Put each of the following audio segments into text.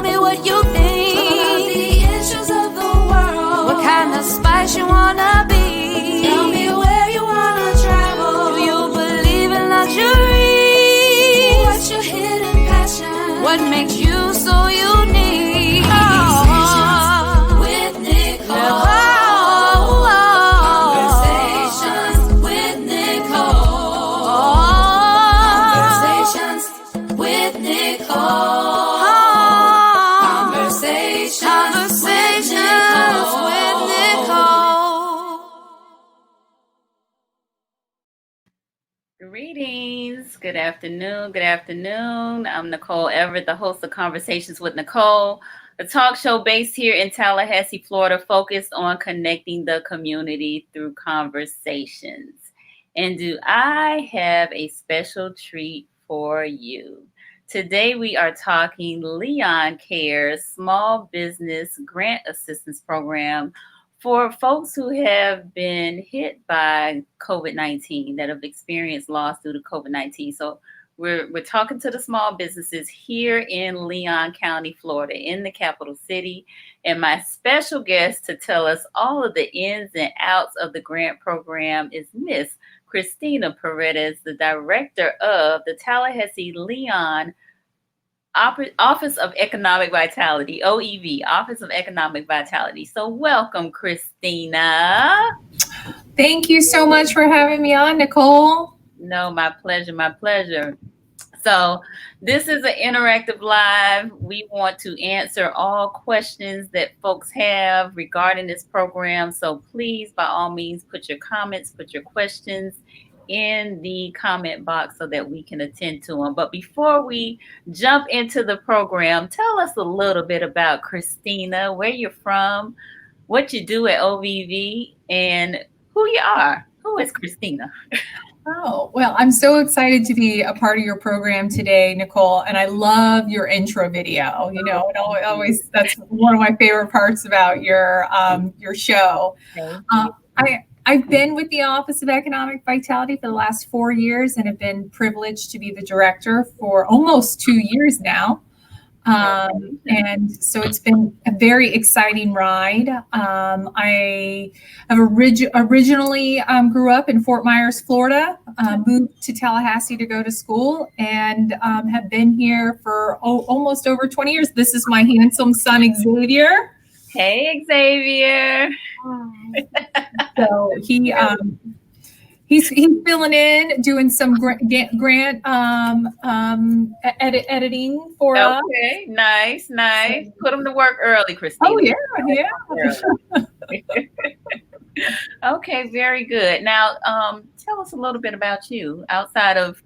Tell me what you think about the issues of the world. What kind of spice you wanna be? Tell me where you wanna travel. Do you believe in luxury? What's your hidden passion? What makes you so unique? Conversations with Nicole. Conversations with Nicole. Conversations with Nicole. Conversations with Nicole. Greetings. Good afternoon. Good afternoon. I'm Nicole Everett, the host of Conversations with Nicole, a talk show based here in Tallahassee, Florida, focused on connecting the community through conversations. And do I have a special treat for you? Today we are talking Leon Cares Small Business Grant Assistance Program for folks who have been hit by COVID-19, that have experienced loss due to COVID-19. So we're talking to the small businesses here in Leon County, Florida, in the capital city. And my special guest to tell us all of the ins and outs of the grant program is Miss Cristina Paredes, the director of the Tallahassee Leon Office of Economic Vitality, OEV, Office of Economic Vitality. So welcome, Cristina. Thank you so much for having me on, Nicole. No, my pleasure, my pleasure. So this is an interactive live. We want to answer all questions that folks have regarding this program. So please, by all means, put your comments, put your questions in the comment box so that we can attend to them. But before we jump into the program, tell us a little bit about Cristina, where you're from, what you do at OVV, and who you are. Who is Cristina? Oh, well, I'm so excited to be a part of your program today, Nicole, and I love your intro video. You know, it always that's one of my favorite parts about your show. I've been with the Office of Economic Vitality for the last 4 years and have been privileged to be the director for almost 2 years now. And so it's been a very exciting ride. I have originally grew up in Fort Myers, Florida, moved to Tallahassee to go to school, and have been here for almost over 20 years. This is my handsome son, Xavier. Hey, Xavier. So he's filling in, doing some grant editing for us. Okay, nice. Put him to work early, Cristina. Oh yeah. Okay, very good. Now, tell us a little bit about you outside of,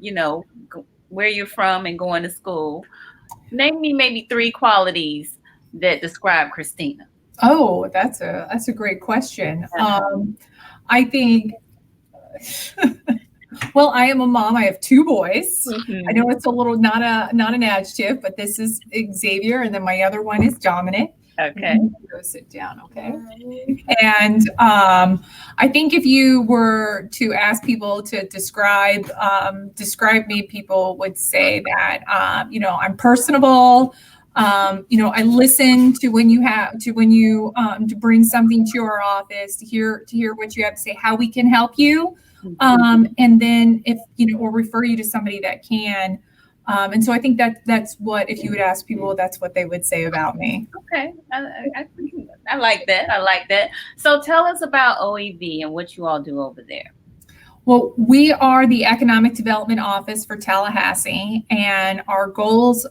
where you're from and going to school. Name me maybe 3 qualities that describe Cristina. Oh, that's a great question. I think, well, I am a mom. I have 2 boys. Mm-hmm. I know it's a little not an adjective, but this is Xavier, and then my other one is Dominic. Okay. Go sit down, okay? And I think if you were to ask people to describe me, people would say that I'm personable. I listen to to bring something to our office, to hear what you have to say, how we can help you. And then if, or refer you to somebody that can. And so I think that's what, if you would ask people, that's what they would say about me. Okay. I like that. So tell us about OEV and what you all do over there. Well, we are the Economic Development Office for Tallahassee, and our goals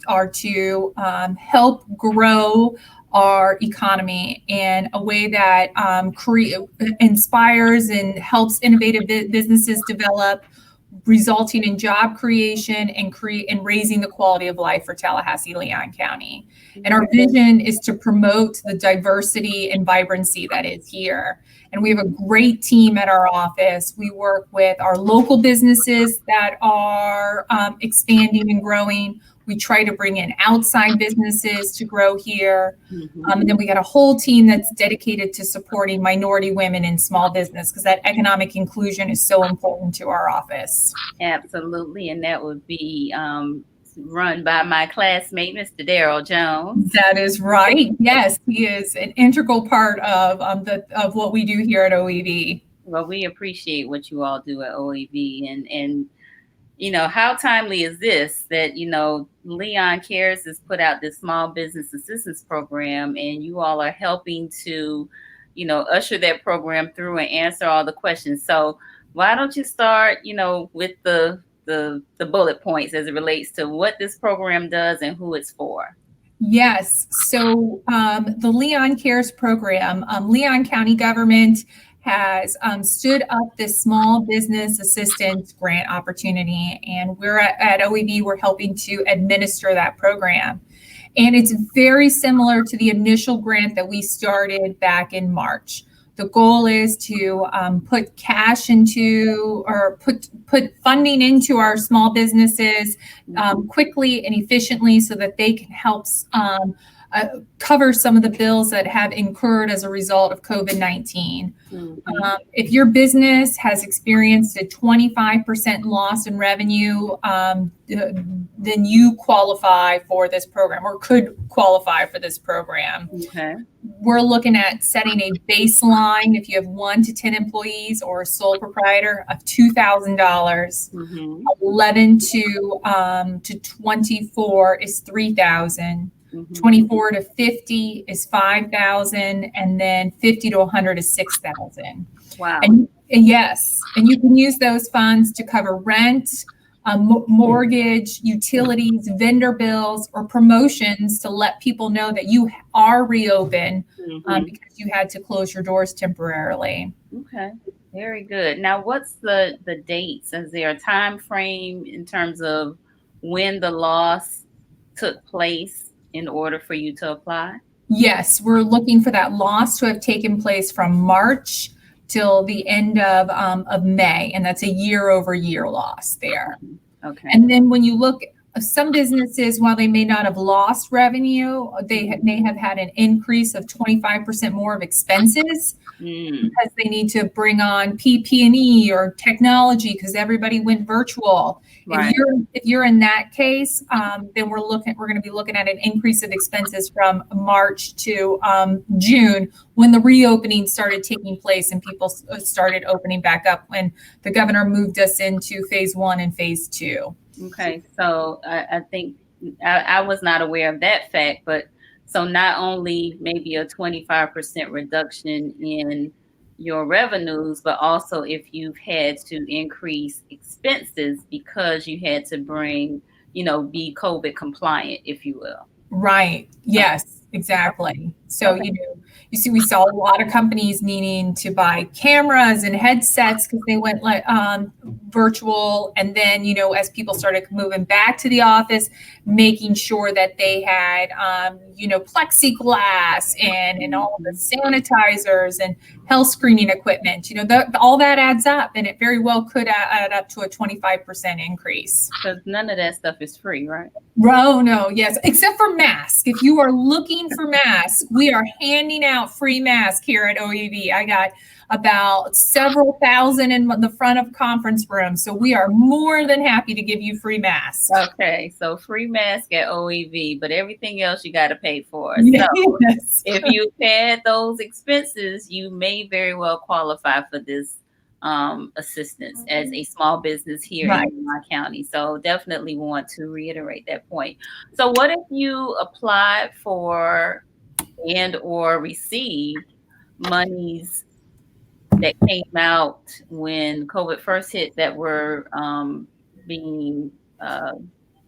are to help grow our economy in a way that inspires and helps innovative businesses develop, resulting in job creation and raising the quality of life for Tallahassee, Leon County. And our vision is to promote the diversity and vibrancy that is here. And we have a great team at our office. We work with our local businesses that are expanding and growing. We try to bring in outside businesses to grow here. And then we got a whole team that's dedicated to supporting minority women in small business, because that economic inclusion is so important to our office. Absolutely. And that would be run by my classmate, Mr. Daryl Jones. That is right. Yes, he is an integral part of what we do here at OEV. Well, we appreciate what you all do at OEV, and you know, how timely is this that, you know, Leon Cares has put out this small business assistance program, and you all are helping to, you know, usher that program through and answer all the questions. So why don't you start, you know, with the bullet points as it relates to what this program does and who it's for? Yes. So the Leon Cares program, Leon County government has stood up this small business assistance grant opportunity, and we're at OEV, we're helping to administer that program. And it's very similar to the initial grant that we started back in March. The goal is to put cash into, or put funding into our small businesses quickly and efficiently so that they can help cover some of the bills that have incurred as a result of COVID-19. If your business has experienced a 25% loss in revenue, then you qualify for this program, or could qualify for this program. Okay. We're looking at setting a baseline if you have 1 to 10 employees or a sole proprietor of $2,000. 11 to 24 is $3,000. 24 to 50 is $5,000, and then 50 to 100 is $6,000. Wow. And yes, and you can use those funds to cover rent, mortgage, utilities, vendor bills, or promotions to let people know that you are reopened because you had to close your doors temporarily. Okay. Very good. Now, what's the dates? Is there a time frame in terms of when the loss took place in order for you to apply? Yes, we're looking for that loss to have taken place from March till the end of May, and that's a year-over-year loss there. Okay. And then when you look, some businesses, while they may not have lost revenue, they may have had an increase of 25% more of expenses because they need to bring on PP&E or technology because everybody went virtual. Right. If you're in that case, then we're going to be looking at an increase of expenses from March to June, when the reopening started taking place and people started opening back up, when the governor moved us into phase 1 and phase 2. Okay, so I think I was not aware of that fact, but so not only maybe a 25% reduction in your revenues, but also if you've had to increase expenses because you had to bring, you know, be COVID compliant, if you will. Right. Yes, exactly. So, you see, we saw a lot of companies needing to buy cameras and headsets because they went virtual. And then, as people started moving back to the office, making sure that they had, plexiglass and all of the sanitizers and health screening equipment, all that adds up, and it very well could add up to a 25% increase. Because none of that stuff is free, right? Oh, no, yes, except for masks. If you are looking for masks, we are handing out free masks here at OEV. I got about several thousand in the front of conference rooms, so we are more than happy to give you free masks. Okay, so free mask at OEV, but everything else you got to pay for. Yes. So if you had those expenses, you may very well qualify for this assistance as a small business here in my county. So definitely want to reiterate that point. So what if you applied for and or received monies that came out when COVID first hit that were being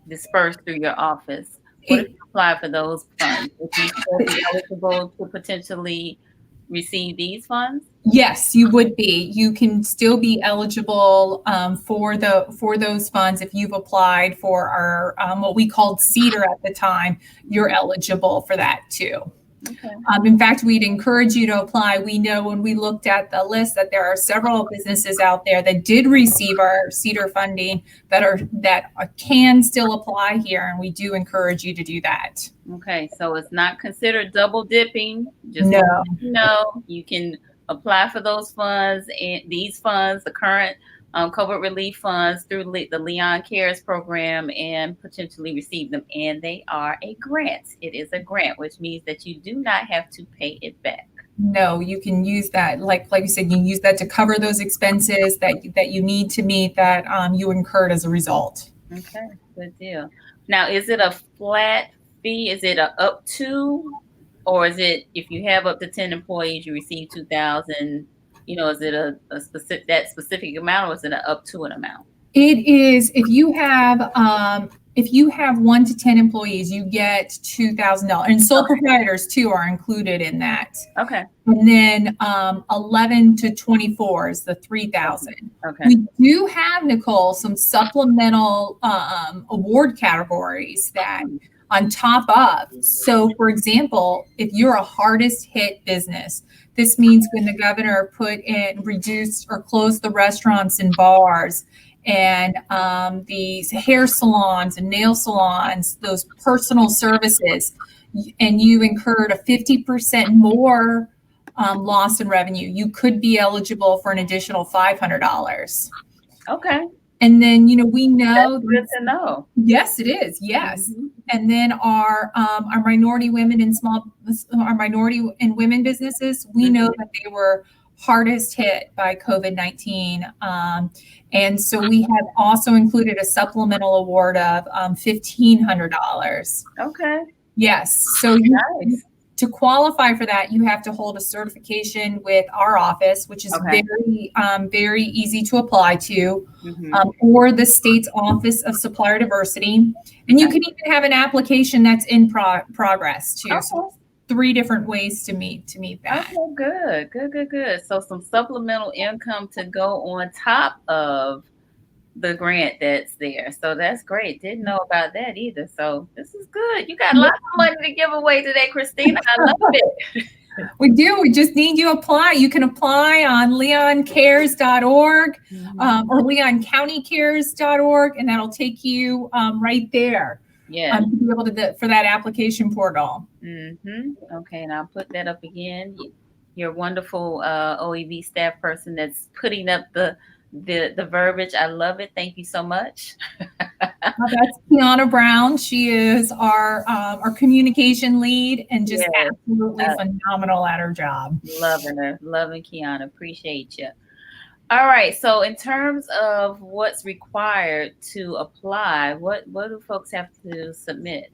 dispersed through your office? What if you apply for those funds? Would you still be eligible to potentially receive these funds? Yes, you would be. You can still be eligible for those funds if you've applied for our what we called CEDAR at the time. You're eligible for that too. Okay. In fact, we'd encourage you to apply. We know when we looked at the list that there are several businesses out there that did receive our CEDAR funding that can still apply here, and we do encourage you to do that. Okay, so it's not considered double dipping. Just no, you can apply for those funds, and these funds, the current COVID relief funds through the Leon Cares program and potentially receive them. And they are a grant. It is a grant, which means that you do not have to pay it back. No, you can use that, like you said, you can use that to cover those expenses that you need to meet that you incurred as a result. Okay, good deal. Now, is it a flat fee? Is it a up to, or is it if you have up to 10 employees, you receive $2,000? You know, is it a specific amount, or is it an up to an amount? It is if you have 1 to 10 employees, you get $2,000, and sole proprietors too are included in that. Okay. And then 11 to 24 is the $3,000. Okay. We do have, Nicole, some supplemental award categories that on top of. So, for example, if you're a hardest hit business, this means when the governor reduced or closed the restaurants and bars, and these hair salons and nail salons, those personal services, and you incurred a 50% more loss in revenue, you could be eligible for an additional $500. Okay. And then, we know. That's good to know. Yes, it is. Yes. Mm-hmm. And then our minority women and women businesses, we know that they were hardest hit by COVID-19. And so we have also included a supplemental award of $1,500. Okay. Yes. So nice. To qualify for that, you have to hold a certification with our office, which is very easy to apply to, or the state's Office of Supplier Diversity. And you can even have an application that's in progress too. Okay. So 3 different ways to meet that. Okay, good. So some supplemental income to go on top of the grant that's there. So that's great. Didn't know about that either. So this is good. You got lots of money to give away today, Cristina. I love it. We do. We just need you to apply. You can apply on leoncares.org or leoncountycares.org, and that'll take you right there. Yeah. To be able to for that application portal. Okay, and I'll put that up again. Your wonderful OEV staff person that's putting up the verbiage. I love it. Thank you so much. That's Kiana Brown. She is our communication lead and just absolutely phenomenal at her job. Loving Kiana. Appreciate you. All right. So in terms of what's required to apply, what do folks have to submit?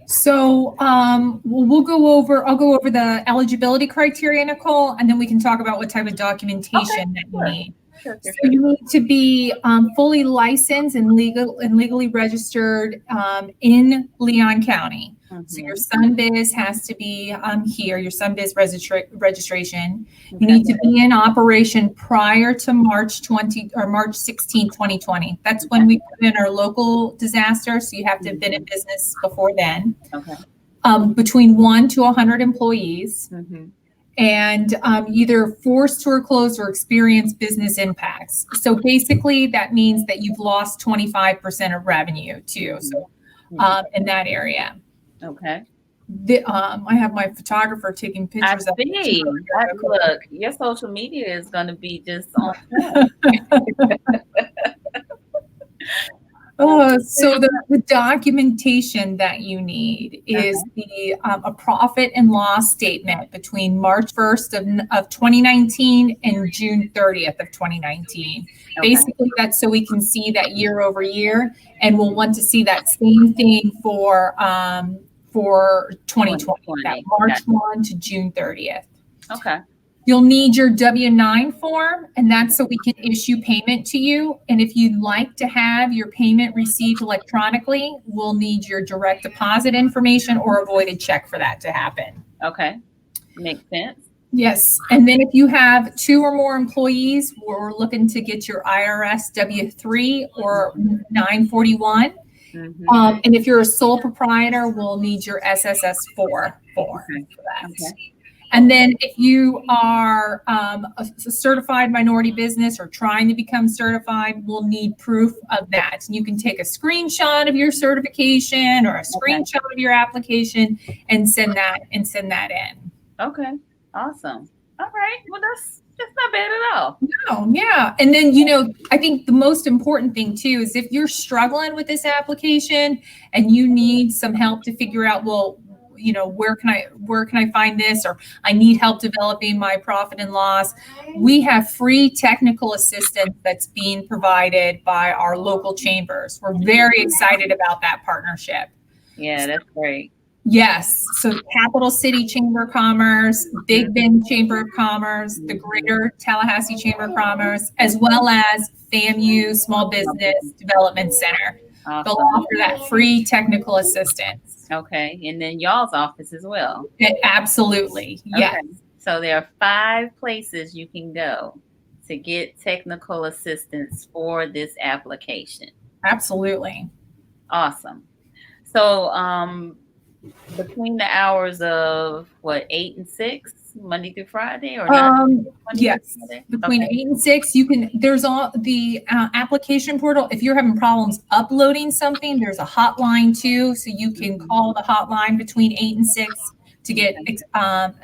So I'll go over the eligibility criteria, Nicole, and then we can talk about what type of documentation that you need. Sure. So you need to be fully licensed and legally registered in Leon County. So your SunBiz has to be here, your SunBiz registration. You need to be in operation prior to March 16, 2020. That's when we put in our local disaster. So you have to have been in business before then. Okay. Between 1 to 100 employees. And either forced to close or experience business impacts. So basically that means that you've lost 25% of revenue too. So in that area. Okay. I have my photographer taking pictures. I see. Look, your social media is going to be just on time. So the documentation that you need is a profit and loss statement between March 1st of 2019 and June 30th of 2019. Basically, that's so we can see that year over year, and we'll want to see that same thing for 2020, that March 1 to June 30th. Okay. You'll need your W-9 form, and that's so we can issue payment to you. And if you'd like to have your payment received electronically, we'll need your direct deposit information or a voided check for that to happen. Okay. Makes sense. Yes. And then if you have 2 or more employees, we're looking to get your IRS W-3 or 941. And if you're a sole proprietor, we'll need your SSS 4 form for that. Okay. And then if you are a certified minority business or trying to become certified, we'll need proof of that. And you can take a screenshot of your certification or a screenshot of your application and send that in. Okay. Awesome. All right. Well, that's That's not bad at all. No, yeah. And then, you know, I think the most important thing too is if you're struggling with this application and you need some help to figure out, well, you know, where can I find this, or I need help developing my profit and loss. We have free technical assistance that's being provided by our local chambers. We're very excited about that partnership. Yeah, that's great. Yes. So Capital City Chamber of Commerce, Big Bend Chamber of Commerce, the Greater Tallahassee Chamber of Commerce, as well as FAMU Small Business Development Center. Awesome. They'll offer that free technical assistance. Okay. And then y'all's office as well. Absolutely. Yes. Okay. So there are 5 places you can go to get technical assistance for this application. Absolutely. Awesome. So between the hours of 8 and 6, Monday through Friday, or not? Yes, between 8 and 6, you can. There's all the application portal. If you're having problems uploading something, there's a hotline too, so you can call the hotline between 8 and 6 to get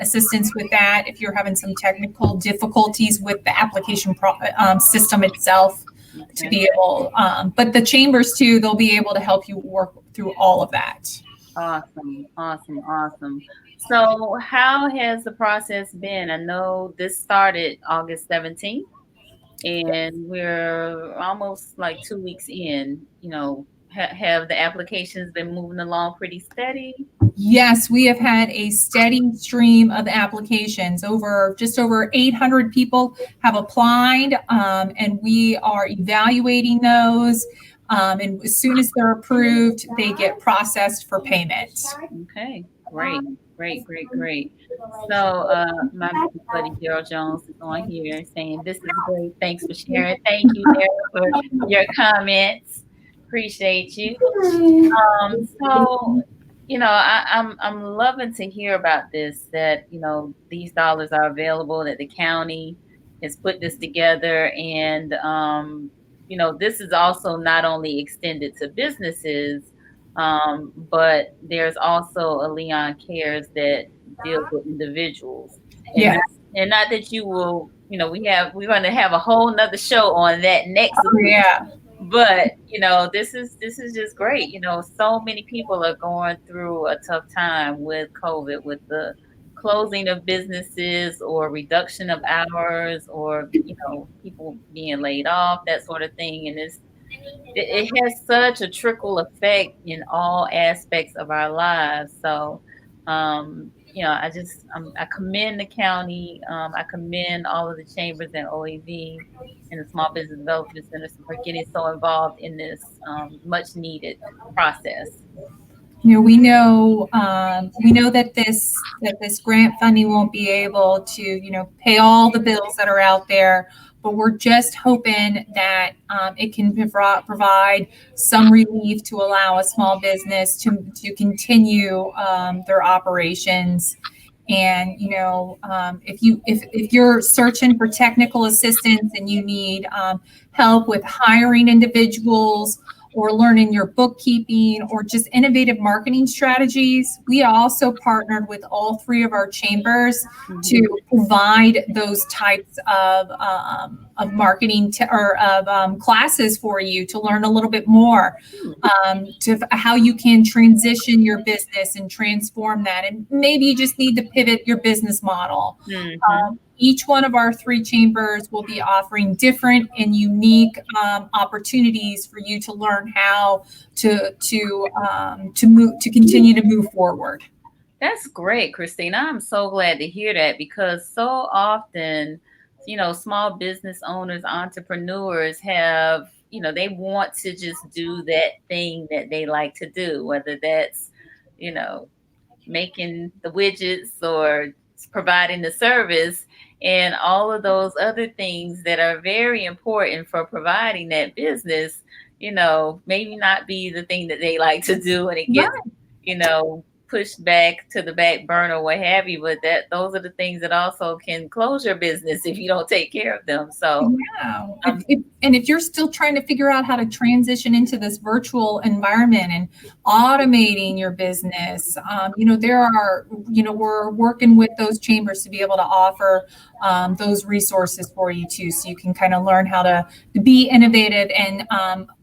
assistance with that. If you're having some technical difficulties with the application system itself, to be able. But the chambers too, they'll be able to help you work through all of that. Awesome. So how has the process been? I know this started August 17th, and we're almost like 2 weeks in. You know, have the applications been moving along pretty steady? Yes, we have had a steady stream of applications. Just over 800 people have applied, and we are evaluating those. And as soon as they're approved, they get processed for payment. Okay, great. So my buddy Daryl Jones is on here saying, "This is great. Thanks for sharing." Thank you, Daryl, for your comments. Appreciate you. So, you know, I'm loving to hear about this, that, you know, these dollars are available, that the county has put this together, and you know, this is also not only extended to businesses, but there's also a Leon Cares that deals with individuals. Yeah. And not that you will, you know, we're going to have a whole nother show on that next week. Yeah. But, you know, this is just great. You know, so many people are going through a tough time with COVID, with the closing of businesses or reduction of hours, or, you know, people being laid off, that sort of thing. And it has such a trickle effect in all aspects of our lives. So, you know, I commend the county. I commend all of the chambers and OEV and the Small Business Development Center for getting so involved in this much needed process. You know, we know that this grant funding won't be able to, you know, pay all the bills that are out there, but we're just hoping that it can provide some relief to allow a small business to continue their operations. And, you know, if you're searching for technical assistance and you need help with hiring individuals, or learning your bookkeeping, or just innovative marketing strategies, we also partnered with all 3 of our chambers to provide those types of marketing classes for you to learn a little bit more to how you can transition your business and transform that. And maybe you just need to pivot your business model. Each one of our 3 chambers will be offering different and unique opportunities for you to learn how to continue to move forward. That's great, Christina. I'm so glad to hear that, because so often, you know, small business owners, entrepreneurs have, you know, they want to just do that thing that they like to do, whether that's, you know, making the widgets or providing the service, and all of those other things that are very important for providing that business, you know, maybe not be the thing that they like to do, and it gets, you know, pushed back to the back burner, what have you. But those are the things that also can close your business if you don't take care of them. So yeah. And if you're still trying to figure out how to transition into this virtual environment and automating your business, you know, we're working with those chambers to be able to offer those resources for you too, so you can kind of learn how to be innovative and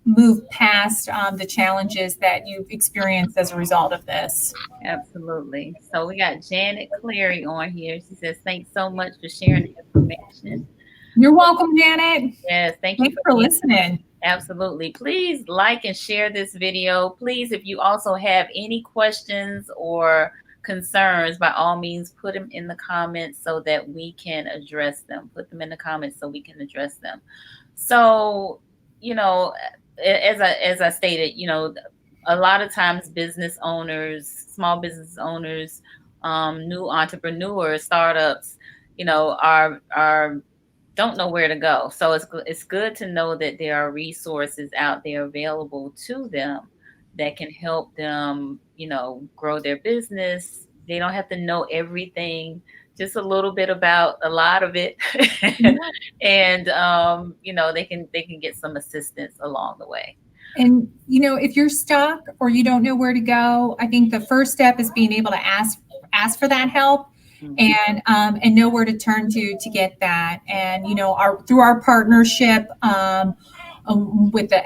move past the challenges that you've experienced as a result of this. Absolutely. So we got Janet Cleary on here. She says, "Thanks so much for sharing the information." You're welcome, Janet. Yes, thank you Thanks for listening. Absolutely. Please like and share this video. Please, if you also have any questions or concerns, by all means, put them in the comments so that we can address them. Put them in the comments so we can address them. So, as I stated, a lot of times business owners, small business owners, new entrepreneurs, startups, are don't know where to go. So it's good to know that there are resources out there available to them that can help them, grow their business. They don't have to know everything, just a little bit about a lot of it. And they can get some assistance along the way. And if you're stuck or you don't know where to go, I think the first step is being able to ask for that help. And know where to turn to get that. And through our partnership with the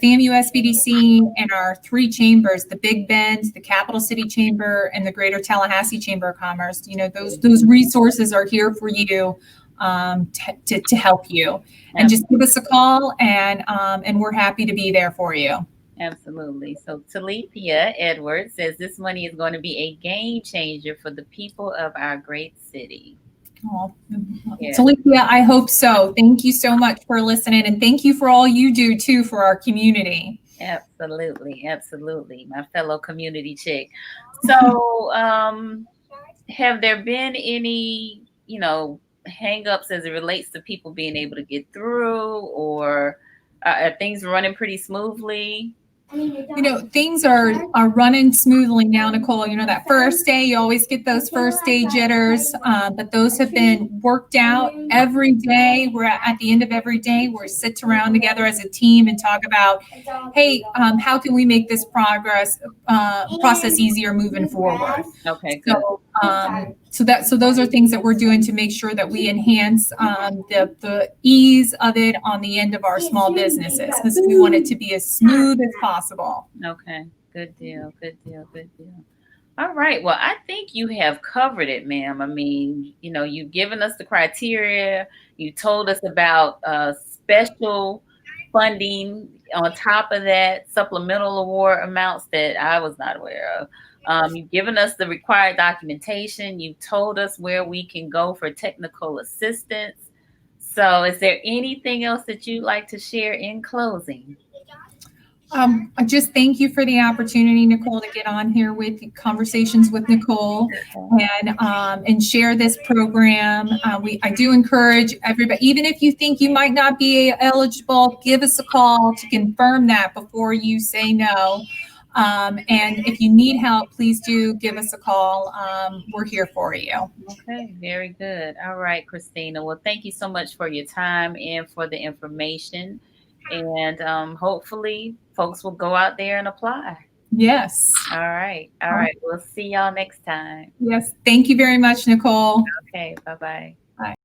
FAMU SBDC and our 3 chambers, the Big Bend, the Capital City Chamber, and the Greater Tallahassee Chamber of Commerce, those resources are here for you to help you. And just give us a call, and we're happy to be there for you. Absolutely. So Talithia Edwards says this money is going to be a game changer for the people of our great city. Oh, yeah. Talithia, I hope so. Thank you so much for listening, and thank you for all you do too for our community. Absolutely. Absolutely. My fellow community chick. So have there been any, hang-ups as it relates to people being able to get through, or are things running pretty smoothly? Things are running smoothly now, Nicole. That first day, you always get those first day jitters, but those have been worked out every day. We're at the end of every day, we sit around together as a team and talk about, hey, how can we make this process easier moving forward? Okay, good. So those are things that we're doing to make sure that we enhance the ease of it on the end of our small businesses, because we want it to be as smooth as possible. Okay, good deal, good deal, good deal. All right, well, I think you have covered it, ma'am. I mean, you've given us the criteria. You told us about special funding on top of that, supplemental award amounts that I was not aware of. You've given us the required documentation. You told us where we can go for technical assistance. So is there anything else that you'd like to share in closing? I just thank you for the opportunity, Nicole, to get on here with Conversations with Nicole and share this program. I do encourage everybody, even if you think you might not be eligible, give us a call to confirm that before you say no. And if you need help, please do give us a call. We're here for you. Okay, very good. All right, Cristina. Well, thank you so much for your time and for the information. And hopefully folks will go out there and apply. Yes. All right. All right. We'll see y'all next time. Yes. Thank you very much, Nicole. Okay. Bye-bye. Bye.